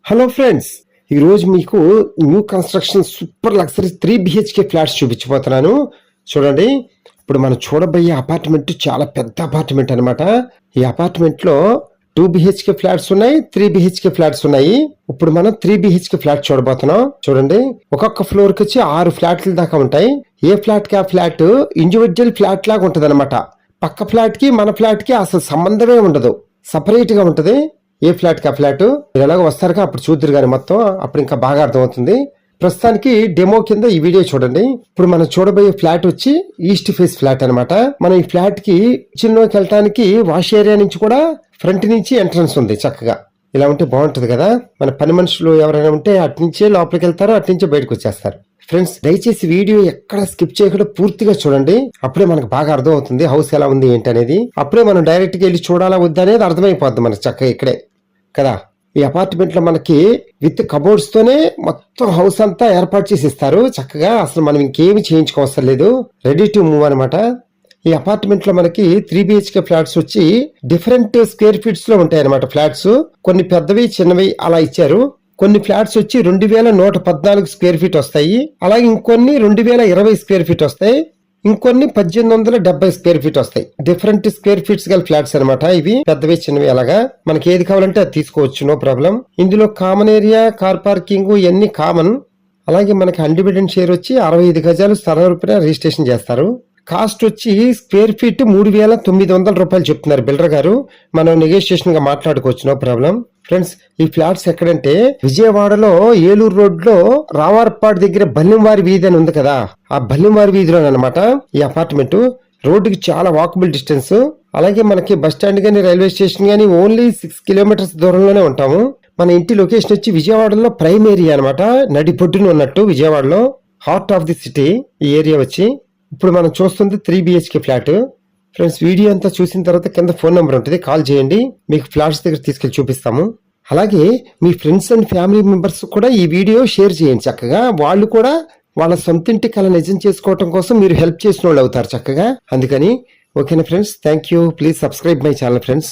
Hello friends, ఈరోజు మీకు new construction super luxury 3 BHK flats చూపించబోతున్నాను. చూడండి, ఇప్పుడు మనం చూడబోయే అపార్ట్మెంట్ చాలా పెద్ద అపార్ట్మెంట్ అనమాట. ఈ అపార్ట్మెంట్ లో 2 BHK ఫ్లాట్స్ ఉన్నాయి, 3 BHK ఫ్లాట్స్ ఉన్నాయి. ఇప్పుడు మనం 3 BHK ఫ్లాట్ చూడబోతున్నాం. చూడండి, ఒక్కొక్క ఫ్లోర్ కి వచ్చి 6 ఫ్లాట్ల దాకా ఉంటాయి. ఏ ఫ్లాట్ కి ఆ ఫ్లాట్ ఇండివిజువల్ ఫ్లాట్ లాగా ఉంటది అనమాట. పక్క ఫ్లాట్ కి మన ఫ్లాట్ కి అసలు సంబంధమే ఉండదు, సపరేట్ గా ఉంటది. ఏ ఫ్లాట్ కి ఆ ఫ్లాట్ మీరు ఎలాగో వస్తారుగా, అప్పుడు చూద్దరు కానీ మొత్తం అప్పుడు ఇంకా బాగా అర్థమవుతుంది. ప్రస్తుతానికి డెమో కింద ఈ వీడియో చూడండి. ఇప్పుడు మనం చూడబోయే ఫ్లాట్ వచ్చి ఈస్ట్ ఫేస్ ఫ్లాట్ అనమాట. మనం ఈ ఫ్లాట్ కి కిచెన్లోకి వెళ్ళటానికి వాష్ ఏరియా నుంచి కూడా ఫ్రంట్ నుంచి ఎంట్రన్స్ ఉంది. చక్కగా ఇలా ఉంటే బాగుంటది కదా. మన పని మనుషులు ఎవరైనా ఉంటే అటు నుంచే లోపలికి వెళ్తారు, అటు నుంచే బయటకు వచ్చేస్తారు. ఫ్రెండ్స్, దయచేసి వీడియో ఎక్కడ స్కిప్ చేయకుండా పూర్తిగా చూడండి. అప్పుడే మనకు బాగా అర్థం అవుతుంది హౌస్ ఎలా ఉంది ఏంటి అనేది. అప్పుడే మనం డైరెక్ట్ గా వెళ్ళి చూడాలా వద్దా అనేది అర్థమైపోద్ది మనకు చక్కగా ఇక్కడే కదా. ఈ అపార్ట్మెంట్ లో మనకి విత్ కబోర్డ్స్ తోనే మొత్తం హౌస్ అంతా ఏర్పాటు చేసి ఇస్తారు చక్కగా. అసలు మనం ఇంకేమి చేయించుకోవసరం లేదు, రెడీ టు మూవ్ అనమాట. ఈ అపార్ట్మెంట్ లో మనకి 3 BHK ఫ్లాట్స్ వచ్చి డిఫరెంట్ స్క్వేర్ ఫీట్స్ లో ఉంటాయి అనమాట. ఫ్లాట్స్ కొన్ని పెద్దవి చిన్నవి అలా ఇచ్చారు. కొన్ని ఫ్లాట్స్ వచ్చి 2114 స్క్వేర్ ఫీట్ వస్తాయి. అలాగే ఇంకొన్ని 2020 స్క్వేర్ ఫీట్ వస్తాయి. ఇంకొన్ని 1870 స్క్వేర్ ఫీట్ వస్తాయి. డిఫరెంట్ స్క్వేర్ ఫీట్స్ గల ఫ్లాట్స్ అనమాట. ఇవి పెద్దవి చిన్నవి అలాగా మనకి ఏది కావాలంటే అది తీసుకోవచ్చు, నో ప్రాబ్లం. ఇందులో కామన్ ఏరియా, కార్ పార్కింగ్ ఇవన్నీ కామన్. అలాగే మనకి అన్డివిడెంట్ షేర్ వచ్చి 65 గజాలు స్థలం రూపాయలు రిజిస్ట్రేషన్ చేస్తారు. కాస్ట్ వచ్చి స్క్వేర్ ఫీట్ 3900 రూపాయలు చెప్తున్నారు బిల్డర్ గారు. మనం నెగోషియేషన్ గా మాట్లాడుకోవచ్చు, నో ప్రాబ్లం. ఫ్రెండ్స్, ఈ ఫ్లాట్స్ ఎక్కడంటే విజయవాడలో ఏలూరు రోడ్ లో రావార్పాడు దగ్గర బల్లింవారి వీధి అని ఉంది కదా, ఆ బల్లింవారి వీధిలో అనమాట ఈ అపార్ట్మెంట్. రోడ్డుకి చాలా వాకబుల్ డిస్టెన్స్. అలాగే మనకి బస్ స్టాండ్ గానీ రైల్వే స్టేషన్ గానీ ఓన్లీ 6 కిలోమీటర్స్ దూరంలోనే ఉంటాము. మన ఇంటి లొకేషన్ వచ్చి విజయవాడలో ప్రైమ్ ఏరియా అనమాట. నడిపొడ్డున ఉన్నట్టు విజయవాడలో హార్ట్ ఆఫ్ ది సిటీ ఈ ఏరియా వచ్చి. ఇప్పుడు మనం చూస్తుంది 3 BHK ఫ్లాట్. ఫ్రెండ్స్, వీడియో అంతా చూసిన తర్వాత కింద ఫోన్ నెంబర్ ఉంటుంది, కాల్ చేయండి, మీకు ఫ్లాట్స్ దగ్గర తీసుకెళ్లి చూపిస్తాము. అలాగే మీ ఫ్రెండ్స్ అండ్ ఫ్యామిలీ మెంబర్స్ కూడా ఈ వీడియో షేర్ చేయండి చక్కగా. వాళ్ళు కూడా వాళ్ళ సొంతింటి కళ నిజం చేసుకోవటం కోసం మీరు హెల్ప్ చేసిన వాళ్ళు అవుతారు చక్కగా. అందుకని ఓకేనా friends, thank you. Please subscribe my channel friends.